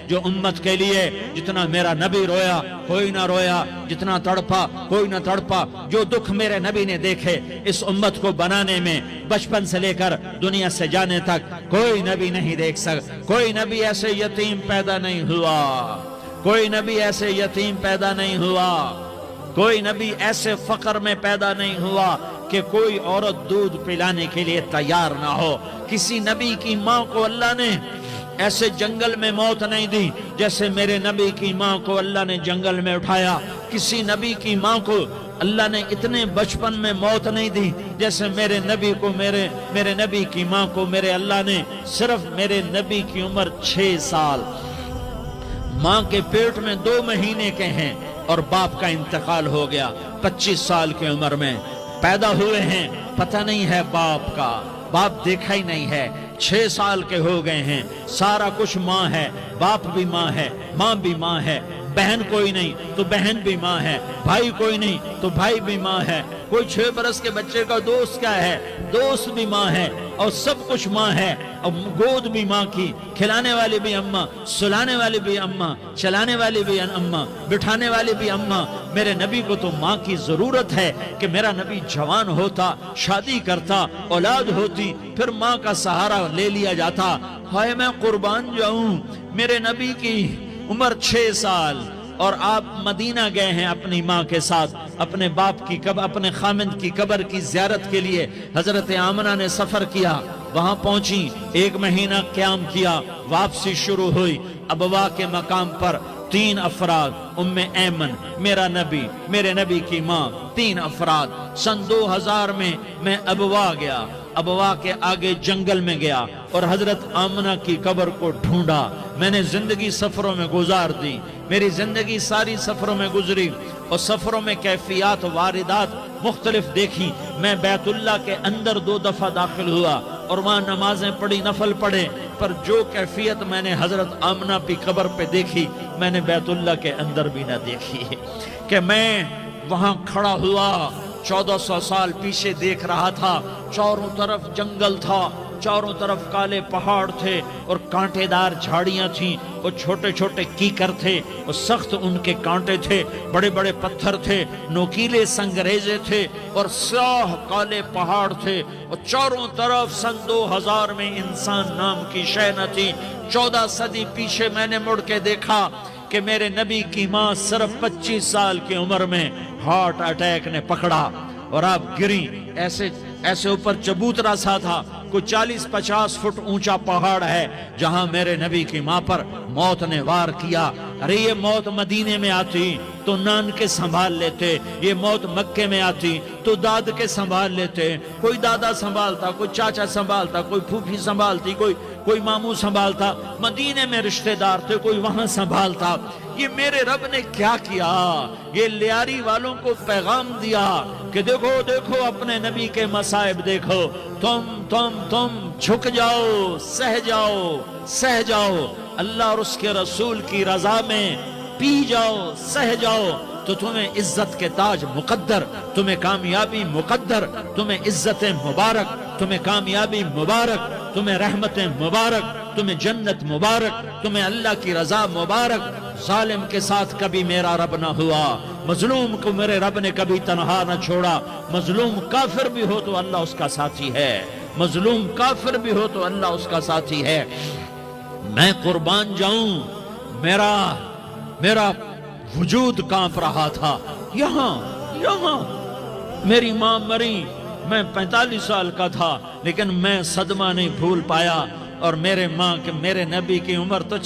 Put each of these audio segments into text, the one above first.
جو امت کے لیے جتنا میرا نبی رویا کوئی نہ رویا، جتنا تڑپا کوئی نہ تڑپا، جو دکھ میرے نبی نے دیکھے اس امت کو بنانے میں بچپن سے لے کر دنیا سے جانے تک کوئی نبی نہیں دیکھ سکتا۔ کوئی نبی ایسے یتیم پیدا نہیں ہوا، کوئی نبی ایسے یتیم پیدا نہیں ہوا، کوئی نبی ایسے فقر میں پیدا نہیں ہوا کہ کوئی عورت دودھ پلانے کے لیے تیار نہ ہو۔ کسی نبی کی ماں کو اللہ نے ایسے جنگل میں موت نہیں دی جیسے میرے نبی کی ماں کو اللہ نے جنگل میں اٹھایا۔ کسی نبی کی ماں کو اللہ نے اتنے بچپن میں موت نہیں دی جیسے میرے نبی کو میرے نبی کی ماں کو میرے اللہ نے صرف میرے نبی کی عمر 6 سال، ماں کے پیٹ میں 2 مہینے کے ہیں اور باپ کا انتقال ہو گیا 25 سال کی عمر میں پیدا ہوئے ہیں، پتہ نہیں ہے باپ کا، باپ دیکھا ہی نہیں ہے، 6 سال کے ہو گئے ہیں، سارا کچھ ماں ہے، باپ بھی ماں ہے، ماں بھی ماں ہے، بہن کوئی نہیں تو بہن بھی ماں ہے، بھائی کوئی نہیں تو بھائی بھی ماں ہے، کوئی 6 برس کے بچے کا دوست کیا ہے، دوست بھی ماں ہے، اور سب کچھ ماں ہے، اور گود بھی ماں کی، کھلانے والی بھی اماں، سلانے والی بھی اماں، چلانے والی بھی اماں، بٹھانے والی بھی اماں۔ میرے نبی کو تو ماں کی ضرورت ہے کہ میرا نبی جوان ہوتا، شادی کرتا، اولاد ہوتی، پھر ماں کا سہارا لے لیا جاتا۔ ہائے میں قربان جاؤں، میرے نبی کی عمر 6 سال اور آپ مدینہ گئے ہیں اپنی ماں کے ساتھ، اپنے باپ کی اپنے خامند کی قبر کی زیارت کے لیے حضرت آمنہ نے سفر کیا، وہاں پہنچی، 1 مہینہ قیام کیا، واپسی شروع ہوئی، ابوا کے مقام پر 3 افراد، ام ایمن، میرا نبی، میرے نبی کی ماں، 3 افراد۔ سن 2000 میں ابوا گیا، ابوا کے آگے جنگل میں گیا اور حضرت آمنہ کی قبر کو ڈھونڈا۔ میں نے زندگی سفروں میں گزار دی، میری زندگی ساری سفروں میں گزری، اور سفروں میں کیفیات واردات مختلف دیکھی۔ میں بیت اللہ کے اندر 2 دفعہ داخل ہوا اور وہاں نمازیں پڑھی، نفل پڑھے، پر جو کیفیت میں نے حضرت آمنہ کی قبر پہ دیکھی میں نے بیت اللہ کے اندر بھی نہ دیکھی، کہ میں وہاں کھڑا ہوا 1400 سال پیچھے دیکھ رہا تھا، چاروں طرف جنگل تھا، چاروں طرف کالے پہاڑ تھے اور کانٹے دار جھاڑیاں تھیں، اور چھوٹے چھوٹے کیکر تھے، اور سخت ان کے کانٹے تھے، بڑے بڑے پتھر تھے، نوکیلے سنگریزے تھے، اور سیاہ کالے پہاڑ تھے، اور چاروں طرف سن 2000 میں انسان نام کی شے نہ تھی۔ 14 صدی پیچھے میں نے مڑ کے دیکھا کہ میرے نبی کی ماں صرف 25 سال کی عمر میں ہارٹ اٹیک نے پکڑا اور آپ گری، ایسے اوپر چبوترا سا تھا، کوئی 40-50 فٹ اونچا پہاڑ ہے جہاں میرے نبی کی ماں پر موت نے وار کیا۔ ارے یہ موت مدینے میں آتی تو نان کے سنبھال لیتے، یہ موت مکے میں آتی تو داد کے سنبھال لیتے، کوئی دادا سنبھالتا، کوئی چاچا سنبھالتا، کوئی پھوپھی سنبھالتی، کوئی ماموں سنبھالتا، مدینے میں رشتہ دار تھے، کوئی وہاں سنبھالتا۔ یہ میرے رب نے کیا کیا؟ یہ لیاری والوں کو پیغام دیا کہ دیکھو دیکھو اپنے نبی کے مصائب دیکھو، تم جھک جاؤ، سہ جاؤ، اللہ اور اس کے رسول کی رضا میں پی جاؤ، سہ جاؤ، تو تمہیں عزت کے تاج مقدر، تمہیں کامیابی مقدر، تمہیں عزت مبارک، تمہیں کامیابی مبارک، تمہیں رحمت مبارک، تمہیں جنت مبارک، تمہیں اللہ کی رضا مبارک۔ ظالم کے ساتھ کبھی میرا رب نہ ہوا، مظلوم کو میرے رب نے کبھی تنہا نہ چھوڑا۔ مظلوم کافر بھی ہو تو اللہ اس کا ساتھی ہے، مظلوم کافر بھی ہو تو اللہ اس کا ساتھی ہے۔ میں قربان جاؤں، میرا وجود کانپ رہا تھا۔ یہاں میری ماں مری، میں 45 سال کا تھا، لیکن میں صدمہ نہیں بھول پایا، اور میرے نبی کی عمر تو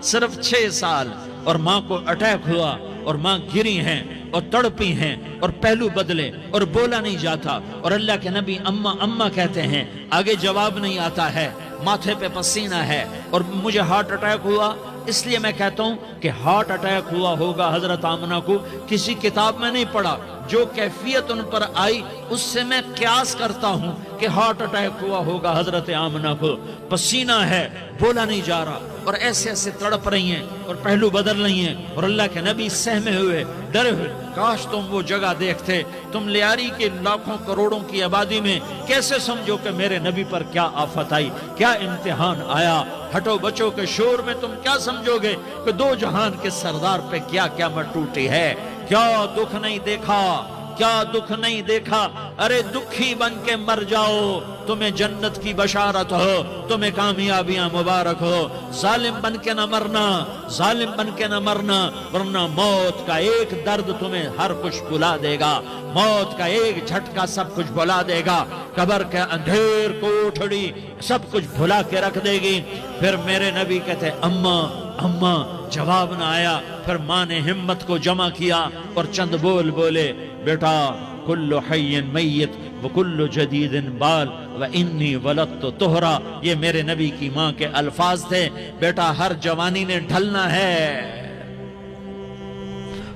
صرف 6 سال، اور ماں کو اٹیک ہوا اور ماں گری ہیں اور تڑپی ہیں اور پہلو بدلے اور بولا نہیں جاتا، اور اللہ کے نبی اماں کہتے ہیں، آگے جواب نہیں آتا ہے، ماتھے پہ پسینہ ہے، اور مجھے ہارٹ اٹیک ہوا۔ اس لیے میں کہتا ہوں کہ ہارٹ اٹیک ہوا ہوگا حضرت آمنہ کو، کسی کتاب میں نہیں پڑھا، جو کیفیت ان پر آئی اس سے میں قیاس کرتا ہوں کہ ہارٹ اٹیک ہوا ہوگا حضرت آمنہ کو، پسینہ ہے، بولا نہیں جا رہا، اور ایسے ایسے تڑپ رہی ہیں اور پہلو بدل رہی ہیں، اور اللہ کے نبی سہمے ہوئے، ڈرے ہوئے، کاش تم وہ جگہ دیکھتے، تم لیاری کے لاکھوں کروڑوں کی آبادی میں کیسے سمجھو کہ میرے نبی پر کیا آفت آئی، کیا امتحان آیا، ہٹو بچوں کے شور میں تم کیا سمجھو گے کہ دو جہان کے سردار پہ کیا قیامت ٹوٹی ہے، کیا دکھ نہیں دیکھا، کیا دکھ نہیں دیکھا، ارے دکھی بن کے مر جاؤ، تمہیں جنت کی بشارت ہو، تمہیں کامیابیاں مبارک ہو، ظالم بن کے نہ مرنا، ظالم بن کے نہ مرنا، ورنہ موت کا ایک درد تمہیں ہر کچھ بھلا دے گا، موت کا ایک جھٹکا سب کچھ بھلا دے گا، قبر کے اندھیر کوٹھڑی سب کچھ بھلا کے رکھ دے گی۔ پھر میرے نبی کہتے اماں اماں، جواب نہ آیا، پھر ماں نے ہمت کو جمع کیا اور چند بول بولے، بیٹا کل حی میت وکل جدید بال وانی ولدت طہرا، یہ میرے نبی کی ماں کے الفاظ تھے، بیٹا ہر جوانی نے ڈھلنا ہے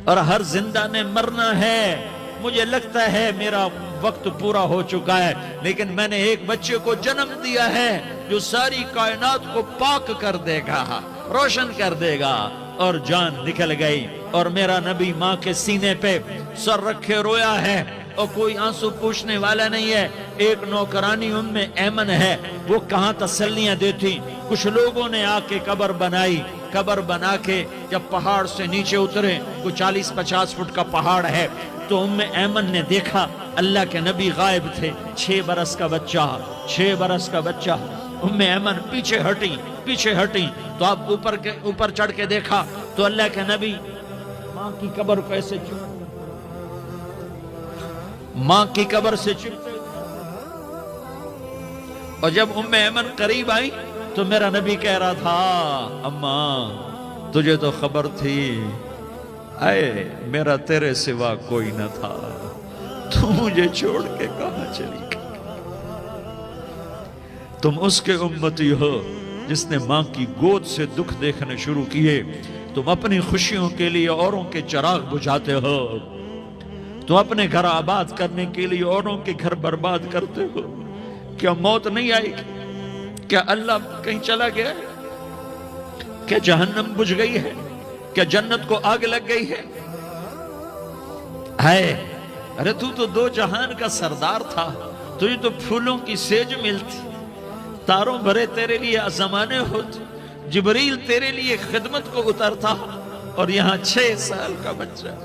اور ہر زندہ نے مرنا ہے، مجھے لگتا ہے میرا وقت پورا ہو چکا ہے، لیکن میں نے ایک بچے کو جنم دیا ہے جو ساری کائنات کو پاک کر دے گا، روشن کر دے گا، اور جان نکل گئی، اور میرا نبی ماں کے سینے پہ سر رکھے رویا ہے، اور کوئی آنسو پوچھنے والا نہیں ہے۔ ایک نوکرانی ام ایمن ہے، وہ کہاں تسلیاں دیتی، کچھ لوگوں نے آ کے قبر بنائی، قبر بنا کے جب پہاڑ سے نیچے اترے، کوئی 40-50 فٹ کا پہاڑ ہے، تو ام ایمن نے دیکھا اللہ کے نبی غائب تھے، 6 برس کا بچہ، 6 برس کا بچہ، ام ایمن پیچھے ہٹی، تو آپ اوپر چڑھ کے دیکھا تو اللہ کے نبی ماں کی قبر کو ایسے ماں کی قبر سے چپتے، اور جب ام ایمن قریب آئی تو میرا نبی کہہ رہا تھا اماں تجھے تو خبر تھی، اے میرا تیرے سوا کوئی نہ تھا، تو مجھے چھوڑ کے کہاں چلی گئی؟ تم اس کے امتی ہو جس نے ماں کی گود سے دکھ دیکھنے شروع کیے، تم اپنی خوشیوں کے لیے اوروں کے چراغ بجھاتے ہو، تم اپنے گھر آباد کرنے کے لیے اوروں کے گھر برباد کرتے ہو، کیا موت نہیں آئے گی؟ کیا اللہ کہیں چلا گیا ہے؟ کیا جہنم بجھ گئی ہے؟ کیا جنت کو آگ لگ گئی ہے؟ ارے تو دو جہان کا سردار تھا، تجھے تو پھولوں کی سیج ملتی، تاروں بھرے تیرے لیے زمانے ہوتے، جبریل تیرے لیے خدمت کو اترتا، اور یہاں 6 سال کا بچہ،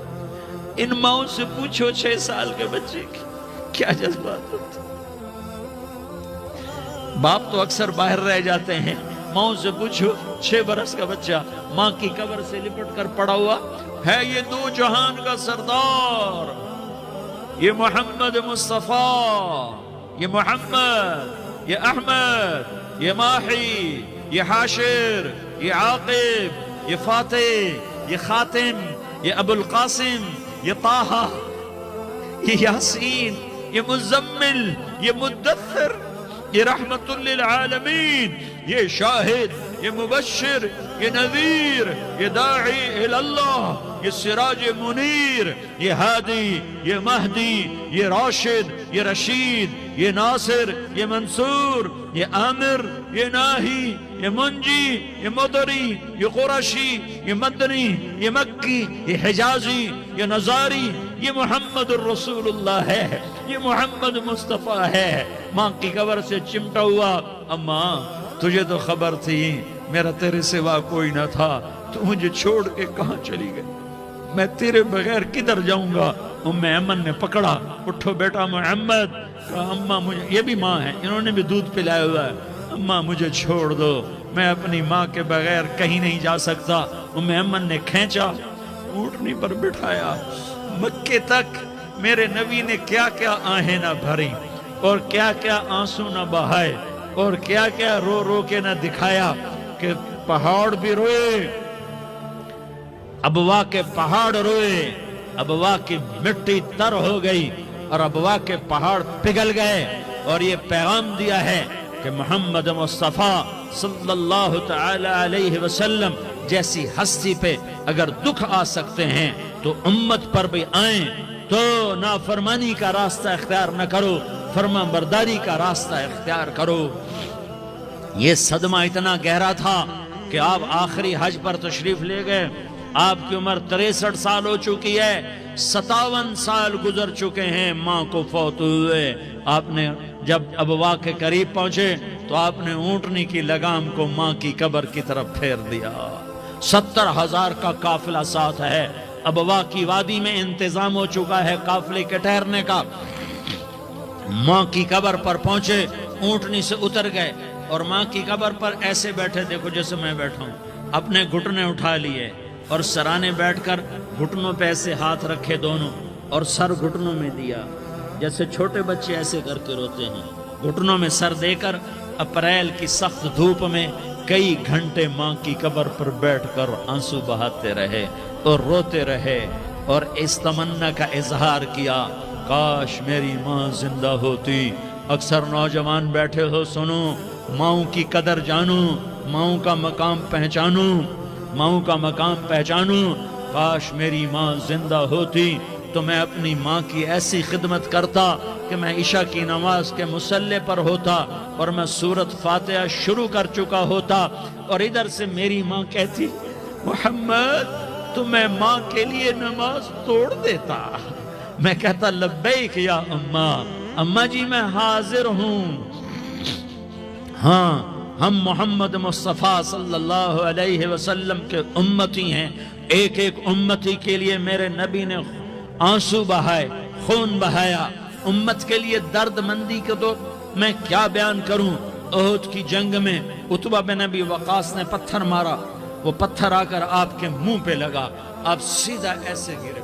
ان ماؤں سے پوچھو 6 سال کے بچے کی کیا جذبات ہوتے، باپ تو اکثر باہر رہ جاتے ہیں، ماؤں سے پوچھو 6 برس کا بچہ ماں کی قبر سے لپٹ کر پڑا ہوا ہے، یہ 2 جہان کا سردار، یہ محمد مصطفیٰ، یہ محمد، یہ احمد، یہ ماحی، یہ حاشر، یہ عاقب، یہ فاتح، یہ خاتم، یہ ابو القاسم، یہ طہ، یہ یاسین، یہ مزمل، یہ مدثر، یہ رحمت للعالمین، یہ شاہد، یہ مبشر، یہ نذیر، یہ داعی اللہ، یہ سراج منیر، یہ ہادی، یہ مہدی، یہ راشد، یہ رشید، یہ ناصر، یہ منصور، یہ عامر، یہ ناہی، یہ منجی، یہ مدری، یہ قرشی، یہ مدنی، یہ مکی، یہ حجازی، یہ نظاری، یہ محمد الرسول اللہ ہے، یہ محمد مصطفیٰ ہے۔ ماں کی قبر سے چمٹا ہوا، اماں تجھے تو خبر تھی میرا تیرے سوا کوئی نہ تھا، تو مجھے چھوڑ کے کہاں چلی گئی، میں تیرے بغیر کدھر جاؤں گا؟ ام ایمن نے پکڑا، اٹھو بیٹا محمد، کہا اماں مجھے، یہ بھی ماں ہے، انہوں نے بھی دودھ پلایا ہوا ہے، اماں مجھے چھوڑ دو، میں اپنی ماں کے بغیر کہیں نہیں جا سکتا۔ ام ایمن نے کھینچا، اونٹنی پر بٹھایا، مکے تک میرے نبی نے کیا کیا آہیں نہ بھری، اور کیا کیا آنسو نہ بہائے، اور کیا کیا رو رو کے نہ دکھایا کہ پہاڑ بھی روئے، ابوا کے پہاڑ روئے، ابوا کی مٹی تر ہو گئی اور ابوا کے پہاڑ پگھل گئے، اور یہ پیغام دیا ہے کہ محمد مصطفیٰ صلی اللہ تعالی علیہ وسلم جیسی ہستی پہ اگر دکھ آ سکتے ہیں تو امت پر بھی آئیں، تو نافرمانی کا راستہ اختیار نہ کرو، فرما برداری کا راستہ اختیار کرو۔ یہ صدمہ اتنا گہرا تھا کہ آپ آخری حج پر تشریف لے گئے، آپ کی عمر 63 سال ہو چکی ہے، 57 سال گزر چکے ہیں ماں کو فوت ہوئے۔ آپ نے جب ابوا کے قریب پہنچے تو آپ نے اونٹنی کی لگام کو ماں کی قبر کی طرف پھیر دیا۔ 70,000 کا قافلہ ساتھ ہے، ابوا کی وادی میں انتظام ہو چکا ہے قافلے کے ٹھہرنے کا۔ ماں کی قبر پر پہنچے، اونٹنی سے اتر گئے اور ماں کی قبر پر ایسے بیٹھے، دیکھو جیسے میں بیٹھا ہوں، اپنے گھٹنے اٹھا لیے اور سرانے بیٹھ کر گھٹنوں پہ ایسے ہاتھ رکھے دونوں اور سر گھٹنوں میں دیا، جیسے چھوٹے بچے ایسے کر کے روتے ہیں، گھٹنوں میں سر دے کر اپریل کی سخت دھوپ میں کئی گھنٹے ماں کی قبر پر بیٹھ کر آنسو بہاتے رہے اور روتے رہے اور اس تمنا کا اظہار کیا، کاش میری ماں زندہ ہوتی۔ اکثر نوجوان بیٹھے ہو، سنو، ماؤں کی قدر جانو، ماؤں کا مقام پہچانو، ماؤں کا مقام پہچانو۔ کاش میری ماں زندہ ہوتی تو میں اپنی ماں کی ایسی خدمت کرتا کہ میں عشاء کی نماز کے مصلی پر ہوتا اور میں سورۃ فاتحہ شروع کر چکا ہوتا اور ادھر سے میری ماں کہتی، محمد تو میں ماں کے لیے نماز توڑ دیتا۔ میں کہتا، لبیک یا اماں، اماں جی میں حاضر ہوں۔ ہاں، ہم محمد مصطفیٰ صلی اللہ علیہ وسلم کے امتی ہیں، ایک ایک امتی کے لیے میرے نبی نے آنسو بہائے، خون بہایا، امت کے لیے درد مندی کے تو میں کیا بیان کروں۔ احد کی جنگ میں عتبہ بن ابی وقاص نے پتھر مارا، وہ پتھر آ کر آپ کے منہ پہ لگا، آپ سیدھا ایسے گرے،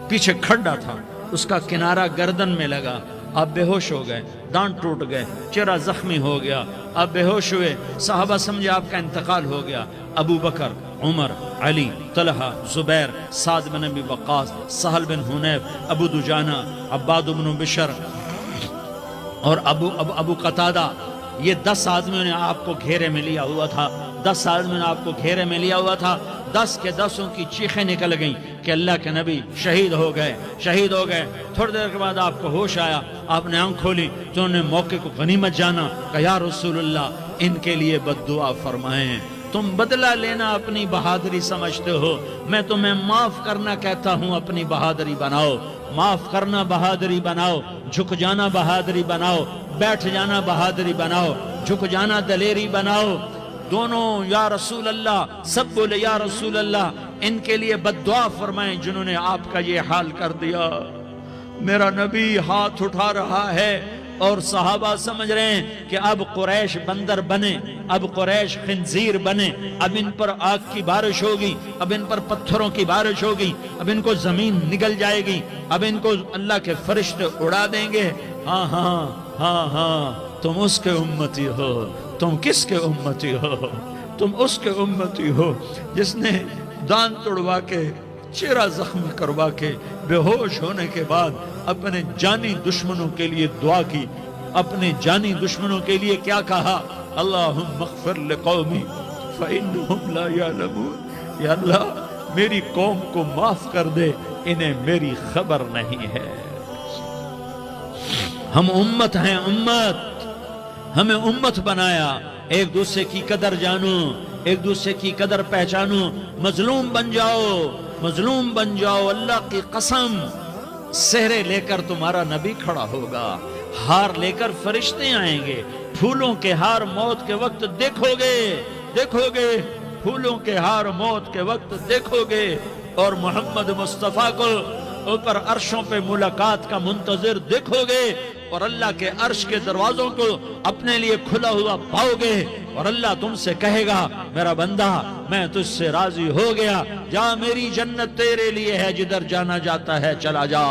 پیچھے کھڈا تھا، اس کا کنارہ گردن میں لگا، آپ بے ہوش ہو گئے، دانت ٹوٹ گئے، چہرہ زخمی ہو گیا، آپ بے ہوش ہوئے، صحابہ سمجھے آپ کا انتقال ہو گیا۔ ابو بکر، عمر، علی، طلحہ، زبیر، سعد بن ابی وقاص، سہل بن حنیف، ابو دجانہ، عباد بن بشر اور ابو قتادہ، یہ 10 آدمیوں نے آپ کو گھیرے میں لیا ہوا تھا، 10 آدمیوں نے آپ کو گھیرے میں لیا ہوا تھا۔ 10 کے 10 کی چیخیں نکل گئیں کہ اللہ کے نبی شہید ہو گئے، شہید ہو گئے۔ تھوڑی دیر کے بعد آپ کو ہوش آیا، آپ نے آنکھ کھولی تو انہوں نے موقع کو غنیمت جانا، کہ یا رسول اللہ ان کے لیے بد دعا فرمائیں، تم بدلہ لینا اپنی بہادری سمجھتے ہو، میں تمہیں معاف کرنا کہتا ہوں، اپنی بہادری بناؤ، معاف کرنا بہادری بناؤ، جھک جانا بہادری بناؤ، بیٹھ جانا بہادری بناؤ، جھک جانا دلیری بناؤ۔ دونوں یا رسول اللہ، سب بولے یا رسول اللہ، ان کے لیے بد دعا فرمائیں جنہوں نے آپ کا یہ حال کر دیا۔ میرا نبی ہاتھ اٹھا رہا ہے اور صحابہ سمجھ رہے ہیں کہ اب قریش بندر بنے، اب قریش خنزیر بنے، اب ان پر آگ کی بارش ہوگی، اب ان پر پتھروں کی بارش ہوگی، اب ان کو زمین نگل جائے گی، اب ان کو اللہ کے فرشتے اڑا دیں گے۔ ہاں ہاں ہاں ہاں، تم اس کے امتی ہو۔ تم کس کے امتی ہو؟ تم اس کے امتی ہو جس نے دان توڑوا کے، چہرہ زخمی کروا کے، بے ہوش ہونے کے بعد اپنے جانی دشمنوں کے لیے دعا کی، اپنے جانی دشمنوں کے لیے کیا کہا؟ اللہم اغفر لقومی فإنہم لا یعلمون، یا اللہ میری قوم کو معاف کر دے، انہیں میری خبر نہیں ہے۔ ہم امت ہیں، امت، ہمیں امت بنایا، ایک دوسرے کی قدر جانو، ایک دوسرے کی قدر پہچانو، مظلوم بن جاؤ، مظلوم بن جاؤ۔ اللہ کی قسم، سہرے لے کر تمہارا نبی کھڑا ہوگا، ہار لے کر فرشتے آئیں گے، پھولوں کے ہار موت کے وقت دیکھو گے، دیکھو گے، پھولوں کے ہار موت کے وقت دیکھو گے، اور محمد مصطفیٰ کو اوپر عرشوں پہ ملاقات کا منتظر دیکھو گے، اور اللہ کے عرش کے دروازوں کو اپنے لیے کھلا ہوا پاؤ گے، اور اللہ تم سے کہے گا، میرا بندہ میں تجھ سے راضی ہو گیا، جا، میری جنت تیرے لیے ہے، جدھر جانا جاتا ہے چلا جا۔